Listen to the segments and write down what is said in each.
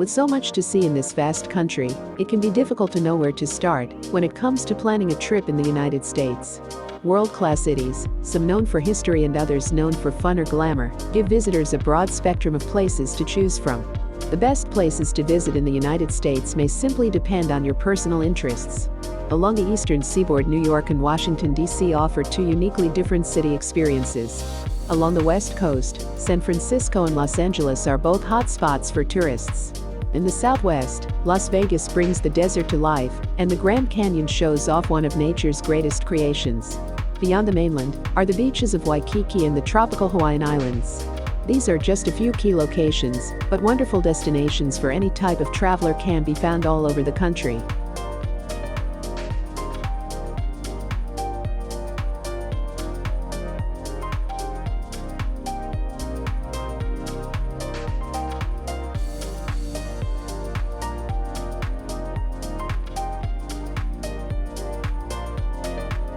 With so much to see in this vast country, it can be difficult to know where to start when it comes to planning a trip in the United States. World-class cities, some known for history and others known for fun or glamour, give visitors a broad spectrum of places to choose from. The best places to visit in the United States may simply depend on your personal interests. Along the eastern seaboard, New York and Washington, D.C. offer two uniquely different city experiences. Along the West Coast, San Francisco and Los Angeles are both hot spots for tourists. In the Southwest, Las Vegas brings the desert to life, and the Grand Canyon shows off one of nature's greatest creations. Beyond the mainland are the beaches of Waikiki and the tropical Hawaiian Islands. These are just a few key locations, but wonderful destinations for any type of traveler can be found all over the country.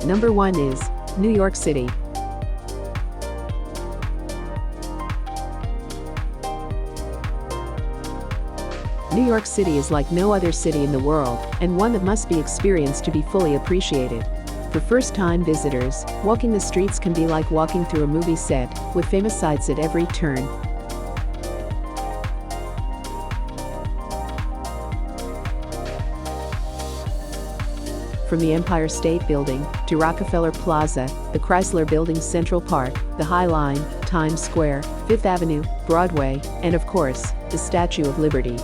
Number 1 is New York City. New York City is like no other city in the world, and one that must be experienced to be fully appreciated. For first-time visitors, walking the streets can be like walking through a movie set, with famous sights at every turn. From the Empire State Building to Rockefeller Plaza, the Chrysler Building's Central Park, the High Line, Times Square, Fifth Avenue, Broadway, and of course, the Statue of Liberty.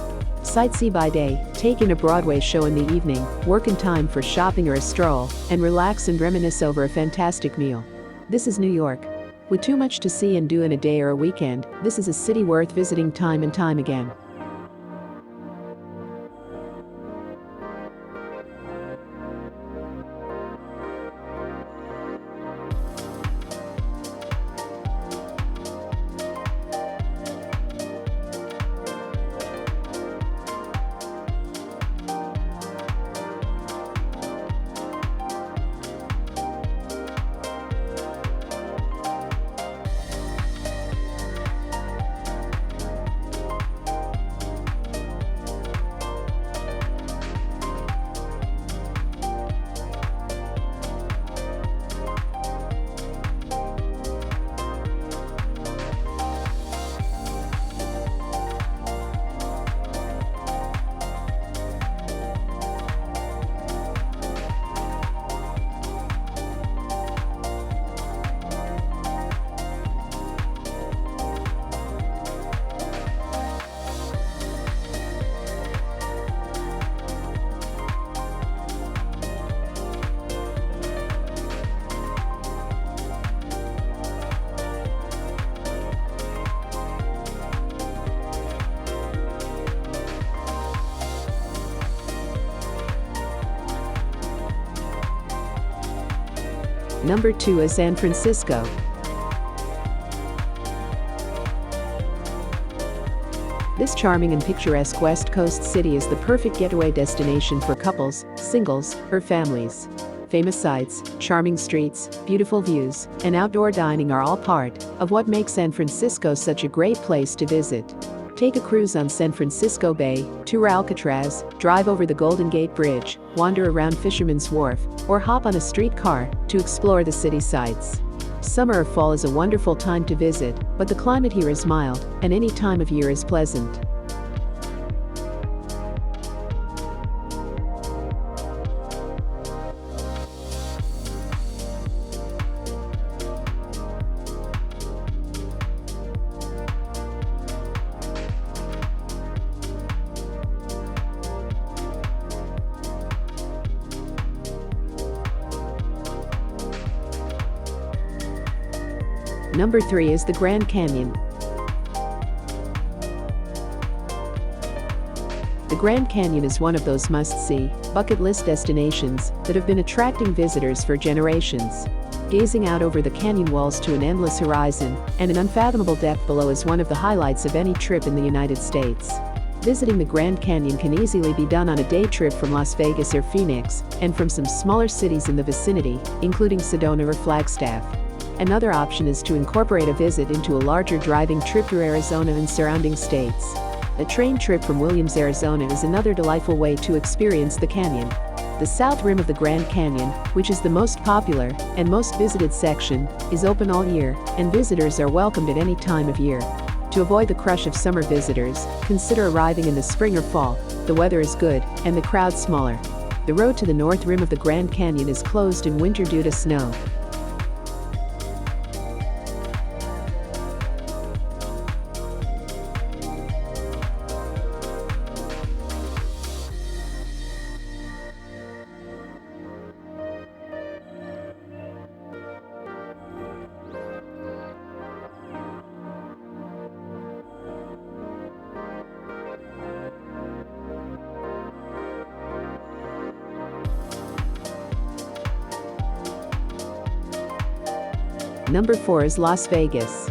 Sightsee by day, take in a Broadway show in the evening, work in time for shopping or a stroll, and relax and reminisce over a fantastic meal. This is New York. With too much to see and do in a day or a weekend, this is a city worth visiting time and time again. Number 2 is San Francisco. This charming and picturesque West Coast city is the perfect getaway destination for couples, singles, or families. Famous sights, charming streets, beautiful views, and outdoor dining are all part of what makes San Francisco such a great place to visit. Take a cruise on San Francisco Bay, tour Alcatraz, drive over the Golden Gate Bridge, wander around Fisherman's Wharf, or hop on a streetcar to explore the city sights. Summer or fall is a wonderful time to visit, but the climate here is mild, and any time of year is pleasant. Number 3 is the Grand Canyon. The Grand Canyon is one of those must-see, bucket list destinations that have been attracting visitors for generations. Gazing out over the canyon walls to an endless horizon and an unfathomable depth below is one of the highlights of any trip in the United States. Visiting the Grand Canyon can easily be done on a day trip from Las Vegas or Phoenix, and from some smaller cities in the vicinity, including Sedona or Flagstaff. Another option is to incorporate a visit into a larger driving trip through Arizona and surrounding states. A train trip from Williams, Arizona is another delightful way to experience the canyon. The south rim of the Grand Canyon, which is the most popular and most visited section, is open all year, and visitors are welcomed at any time of year. To avoid the crush of summer visitors, consider arriving in the spring or fall. The weather is good, and the crowd smaller. The road to the north rim of the Grand Canyon is closed in winter due to snow. Number 4 is Las Vegas.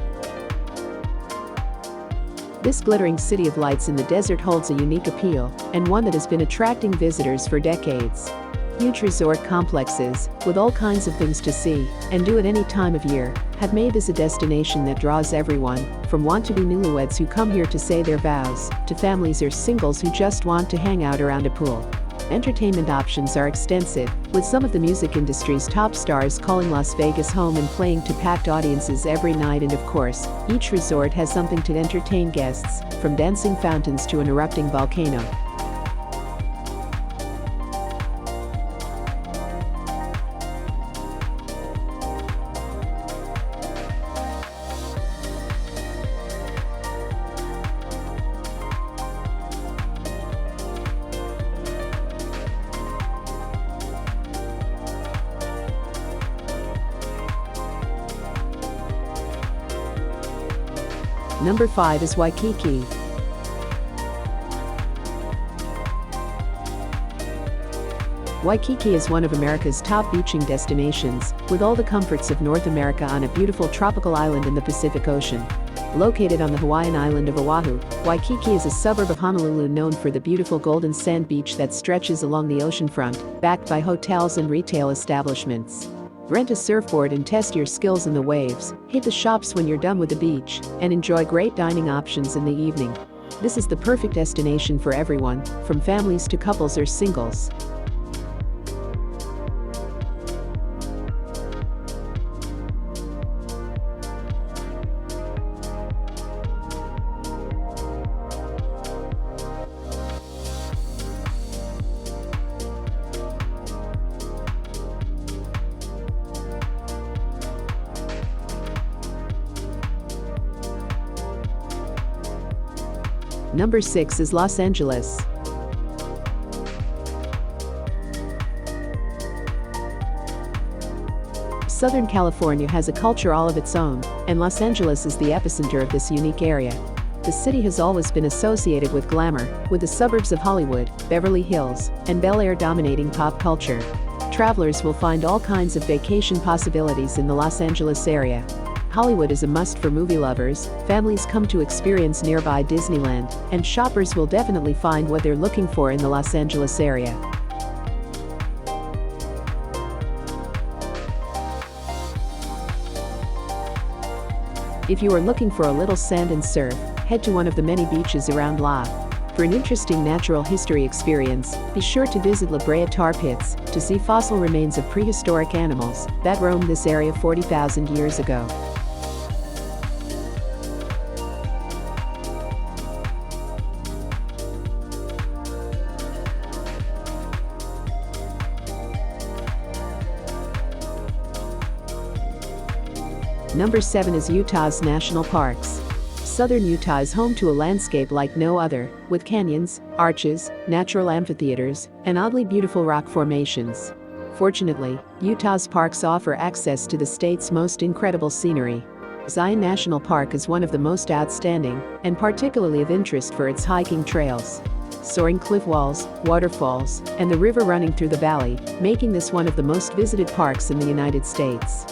This glittering city of lights in the desert holds a unique appeal, and one that has been attracting visitors for decades. Huge resort complexes, with all kinds of things to see and do at any time of year, have made this a destination that draws everyone, from want-to-be newlyweds who come here to say their vows, to families or singles who just want to hang out around a pool. Entertainment options are extensive, with some of the music industry's top stars calling Las Vegas home and playing to packed audiences every night, and of course, each resort has something to entertain guests, from dancing fountains to an erupting volcano. Number 5 is Waikiki. Waikiki is one of America's top beaching destinations, with all the comforts of North America on a beautiful tropical island in the Pacific Ocean. Located on the Hawaiian island of Oahu, Waikiki is a suburb of Honolulu known for the beautiful golden sand beach that stretches along the oceanfront, backed by hotels and retail establishments. Rent a surfboard and test your skills in the waves, hit the shops when you're done with the beach, and enjoy great dining options in the evening. This is the perfect destination for everyone, from families to couples or singles. Number 6 is Los Angeles. Southern California has a culture all of its own, and Los Angeles is the epicenter of this unique area. The city has always been associated with glamour, with the suburbs of Hollywood, Beverly Hills, and Bel Air dominating pop culture. Travelers will find all kinds of vacation possibilities in the Los Angeles area. Hollywood is a must for movie lovers, families come to experience nearby Disneyland, and shoppers will definitely find what they're looking for in the Los Angeles area. If you are looking for a little sand and surf, head to one of the many beaches around La. For an interesting natural history experience, be sure to visit La Brea Tar Pits to see fossil remains of prehistoric animals that roamed this area 40,000 years ago. Number 7 is Utah's national parks. Southern Utah is home to a landscape like no other, with canyons, arches, natural amphitheaters, and oddly beautiful rock formations. Fortunately, Utah's parks offer access to the state's most incredible scenery. Zion National Park is one of the most outstanding, and particularly of interest for its hiking trails. Soaring cliff walls, waterfalls, and the river running through the valley, making this one of the most visited parks in the United States.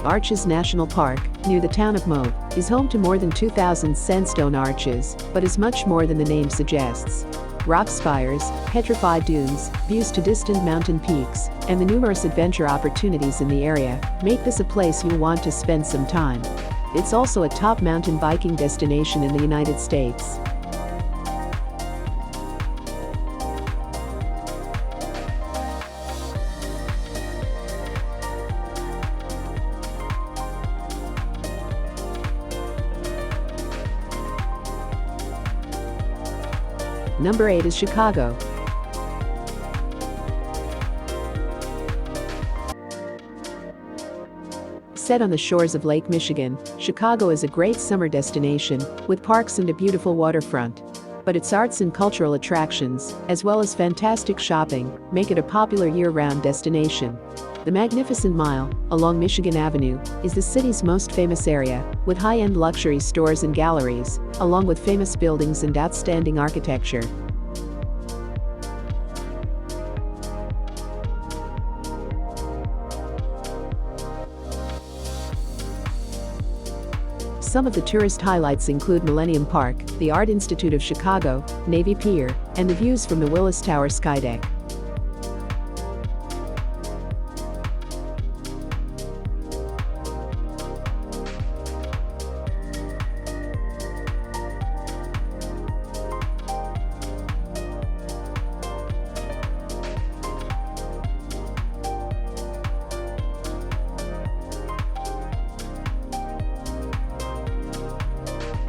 Arches National Park, near the town of Moab, is home to more than 2,000 sandstone arches, but is much more than the name suggests. Rock spires, petrified dunes, views to distant mountain peaks, and the numerous adventure opportunities in the area make this a place you'll want to spend some time. It's also a top mountain biking destination in the United States. Number 8 is Chicago. Set on the shores of Lake Michigan, Chicago is a great summer destination, with parks and a beautiful waterfront. But its arts and cultural attractions, as well as fantastic shopping, make it a popular year-round destination. The Magnificent Mile, along Michigan Avenue, is the city's most famous area, with high-end luxury stores and galleries, along with famous buildings and outstanding architecture. Some of the tourist highlights include Millennium Park, the Art Institute of Chicago, Navy Pier, and the views from the Willis Tower skydeck.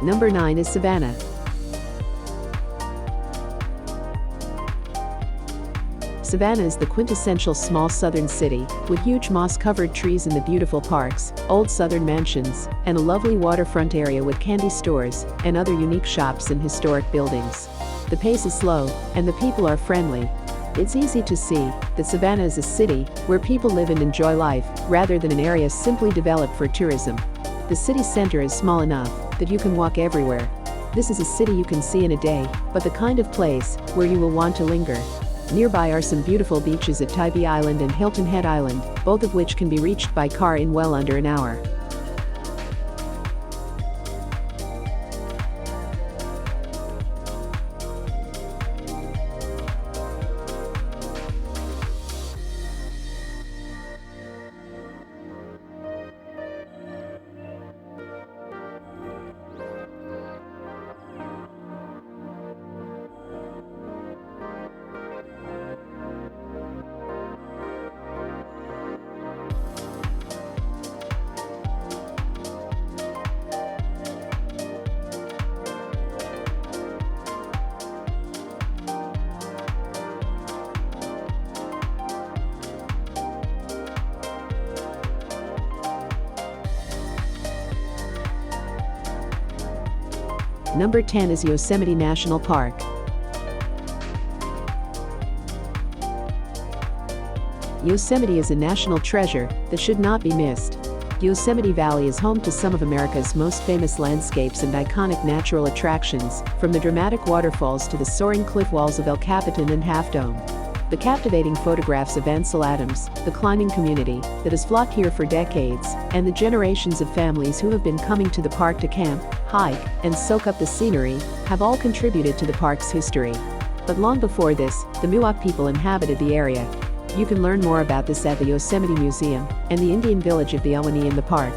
Number 9 is Savannah. Savannah is the quintessential small southern city, with huge moss-covered trees in the beautiful parks, old southern mansions, and a lovely waterfront area with candy stores and other unique shops and historic buildings. The pace is slow, and the people are friendly. It's easy to see that Savannah is a city where people live and enjoy life, rather than an area simply developed for tourism. The city center is small enough that you can walk everywhere. This is a city you can see in a day, but the kind of place where you will want to linger. Nearby are some beautiful beaches at Tybee Island and Hilton Head Island, both of which can be reached by car in well under an hour. Number 10 is Yosemite National Park. Yosemite is a national treasure that should not be missed. Yosemite Valley is home to some of America's most famous landscapes and iconic natural attractions, from the dramatic waterfalls to the soaring cliff walls of El Capitan and Half Dome. The captivating photographs of Ansel Adams, the climbing community that has flocked here for decades, and the generations of families who have been coming to the park to camp, hike, and soak up the scenery, have all contributed to the park's history. But long before this, the Miwok people inhabited the area. You can learn more about this at the Yosemite Museum and the Indian village of the Ahwahnee in the park.